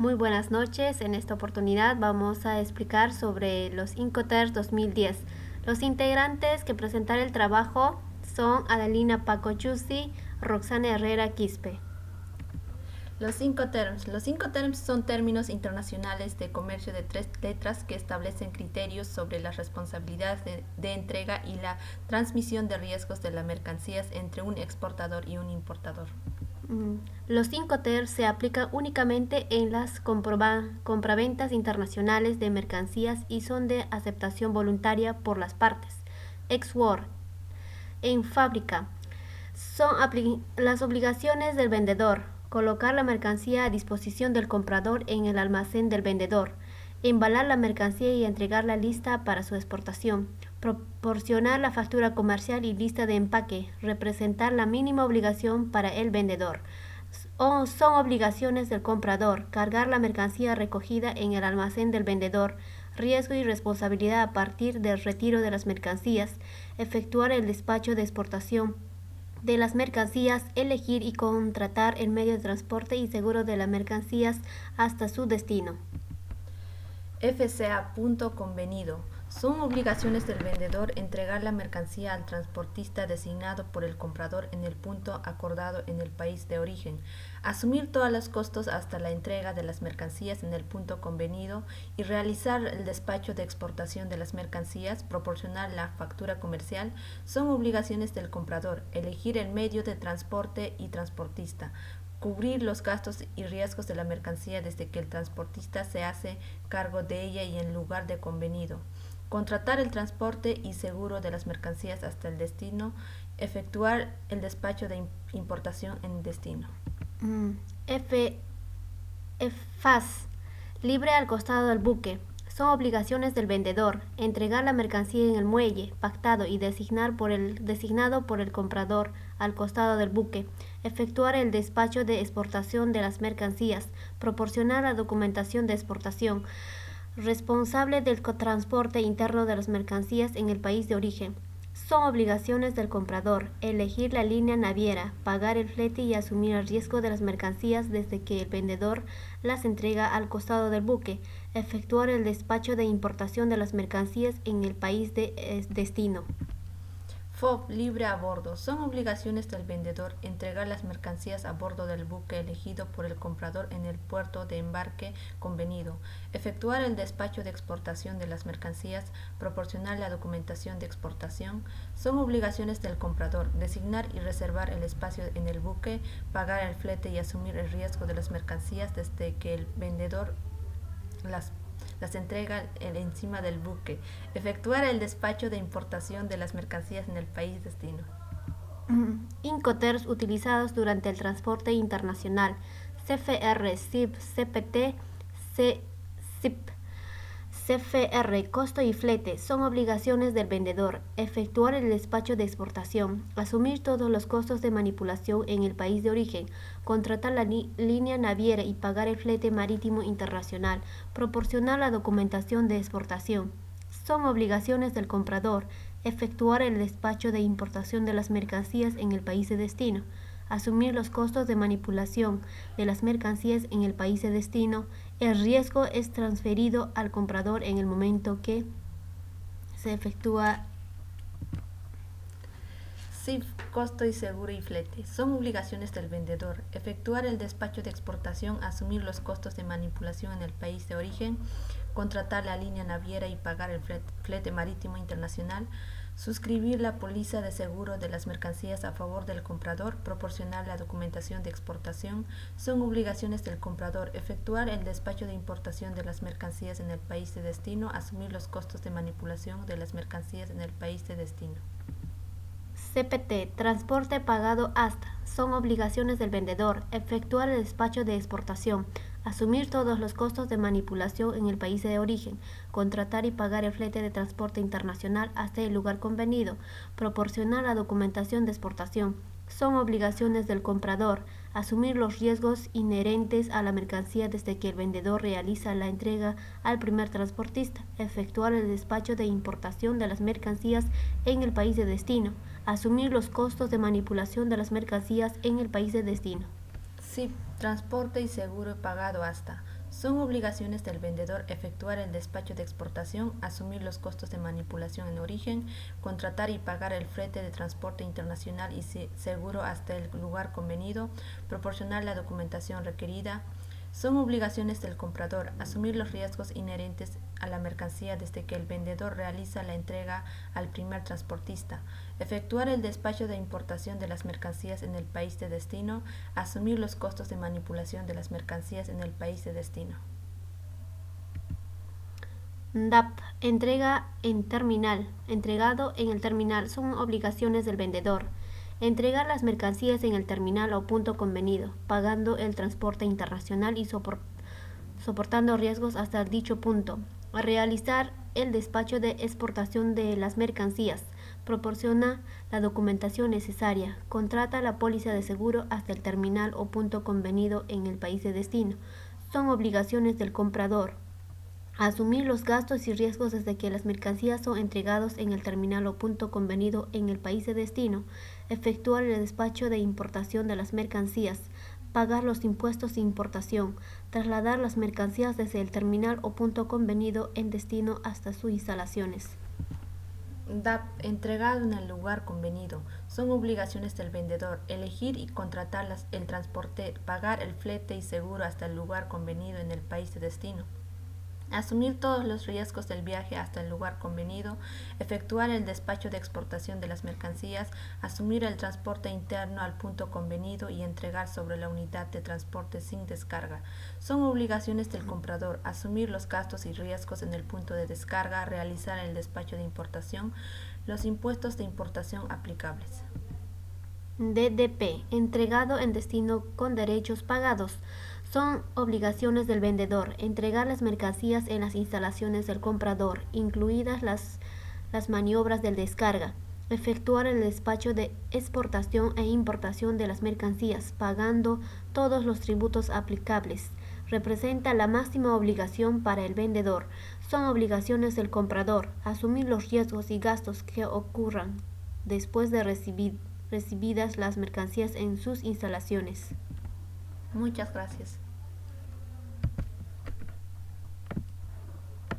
Muy buenas noches. En esta oportunidad vamos a explicar sobre los Incoterms 2010. Los integrantes que presentarán el trabajo son Adelina Paco Chussi, Roxana Herrera Quispe. Los Incoterms. Los Incoterms son términos internacionales de comercio de 3 letras que establecen criterios sobre las responsabilidades de entrega y la transmisión de riesgos de las mercancías entre un exportador y un importador. Los Incoterms se aplican únicamente en las compraventas internacionales de mercancías y son de aceptación voluntaria por las partes. Ex-Work. En fábrica. Son las obligaciones del vendedor: colocar la mercancía a disposición del comprador en el almacén del vendedor, embalar la mercancía y entregarla lista para su exportación, proporcionar la factura comercial y lista de empaque, representar la mínima obligación para el vendedor. Son obligaciones del comprador: cargar la mercancía recogida en el almacén del vendedor, riesgo y responsabilidad a partir del retiro de las mercancías, efectuar el despacho de exportación de las mercancías, elegir y contratar el medio de transporte y seguro de las mercancías hasta su destino. FCA. Convenido. Son obligaciones del vendedor entregar la mercancía al transportista designado por el comprador en el punto acordado en el país de origen, asumir todos los costos hasta la entrega de las mercancías en el punto convenido y realizar el despacho de exportación de las mercancías, proporcionar la factura comercial. Son obligaciones del comprador elegir el medio de transporte y transportista, cubrir los gastos y riesgos de la mercancía desde que el transportista se hace cargo de ella y en lugar de convenido, contratar el transporte y seguro de las mercancías hasta el destino, efectuar el despacho de importación en destino. FAS. Libre al costado del buque. Son obligaciones del vendedor: entregar la mercancía en el muelle pactado y designado por el comprador al costado del buque, efectuar el despacho de exportación de las mercancías, proporcionar la documentación de exportación, responsable del transporte interno de las mercancías en el país de origen. Son obligaciones del comprador: elegir la línea naviera, pagar el flete y asumir el riesgo de las mercancías desde que el vendedor las entrega al costado del buque, efectuar el despacho de importación de las mercancías en el país de destino. FOB. Libre a bordo. Son obligaciones del vendedor entregar las mercancías a bordo del buque elegido por el comprador en el puerto de embarque convenido, efectuar el despacho de exportación de las mercancías, proporcionar la documentación de exportación. Son obligaciones del comprador designar y reservar el espacio en el buque, pagar el flete y asumir el riesgo de las mercancías desde que el vendedor las entrega encima del buque, efectuar el despacho de importación de las mercancías en el país destino. Incoterms utilizados durante el transporte internacional: CFR, CIP, CPT, CIP. CFR. Costo y flete. Son obligaciones del vendedor: efectuar el despacho de exportación, asumir todos los costos de manipulación en el país de origen, contratar la línea naviera y pagar el flete marítimo internacional, proporcionar la documentación de exportación. Son obligaciones del comprador: efectuar el despacho de importación de las mercancías en el país de destino, asumir los costos de manipulación de las mercancías en el país de destino. El riesgo es transferido al comprador en el momento que se efectúa. CIF. Costo y seguro y flete. Son obligaciones del vendedor: efectuar el despacho de exportación, asumir los costos de manipulación en el país de origen, contratar la línea naviera y pagar el flete marítimo internacional, suscribir la póliza de seguro de las mercancías a favor del comprador, proporcionar la documentación de exportación. Son obligaciones del comprador: efectuar el despacho de importación de las mercancías en el país de destino, asumir los costos de manipulación de las mercancías en el país de destino. CPT. Transporte pagado hasta. Son obligaciones del vendedor: efectuar el despacho de exportación, asumir todos los costos de manipulación en el país de origen, contratar y pagar el flete de transporte internacional hasta el lugar convenido, proporcionar la documentación de exportación. Son obligaciones del comprador: asumir los riesgos inherentes a la mercancía desde que el vendedor realiza la entrega al primer transportista, efectuar el despacho de importación de las mercancías en el país de destino, asumir los costos de manipulación de las mercancías en el país de destino. CIP. Transporte y seguro pagado hasta. Son obligaciones del vendedor efectuar el despacho de exportación, asumir los costos de manipulación en origen, contratar y pagar el flete de transporte internacional y seguro hasta el lugar convenido, proporcionar la documentación requerida. Son obligaciones del comprador asumir los riesgos inherentes a la mercancía desde que el vendedor realiza la entrega al primer transportista, efectuar el despacho de importación de las mercancías en el país de destino, asumir los costos de manipulación de las mercancías en el país de destino. DAP, entrega en terminal, entregado en el terminal, son obligaciones del vendedor. Entregar las mercancías en el terminal o punto convenido, pagando el transporte internacional y soportando riesgos hasta dicho punto. Realizar el despacho de exportación de las mercancías. Proporciona la documentación necesaria. Contrata la póliza de seguro hasta el terminal o punto convenido en el país de destino. Son obligaciones del comprador. Asumir los gastos y riesgos desde que las mercancías son entregados en el terminal o punto convenido en el país de destino. Efectuar el despacho de importación de las mercancías. Pagar los impuestos de importación. Trasladar las mercancías desde el terminal o punto convenido en destino hasta sus instalaciones. DAP, entregado en el lugar convenido. Son obligaciones del vendedor elegir y contratar el transporte, pagar el flete y seguro hasta el lugar convenido en el país de destino. Asumir todos los riesgos del viaje hasta el lugar convenido, efectuar el despacho de exportación de las mercancías, asumir el transporte interno al punto convenido y entregar sobre la unidad de transporte sin descarga. Son obligaciones del comprador asumir los gastos y riesgos en el punto de descarga, realizar el despacho de importación, los impuestos de importación aplicables. DDP, entregado en destino con derechos pagados. Son obligaciones del vendedor entregar las mercancías en las instalaciones del comprador, incluidas las maniobras de descarga, efectuar el despacho de exportación e importación de las mercancías, pagando todos los tributos aplicables. Representa la máxima obligación para el vendedor. Son obligaciones del comprador asumir los riesgos y gastos que ocurran después de recibidas las mercancías en sus instalaciones. Muchas gracias.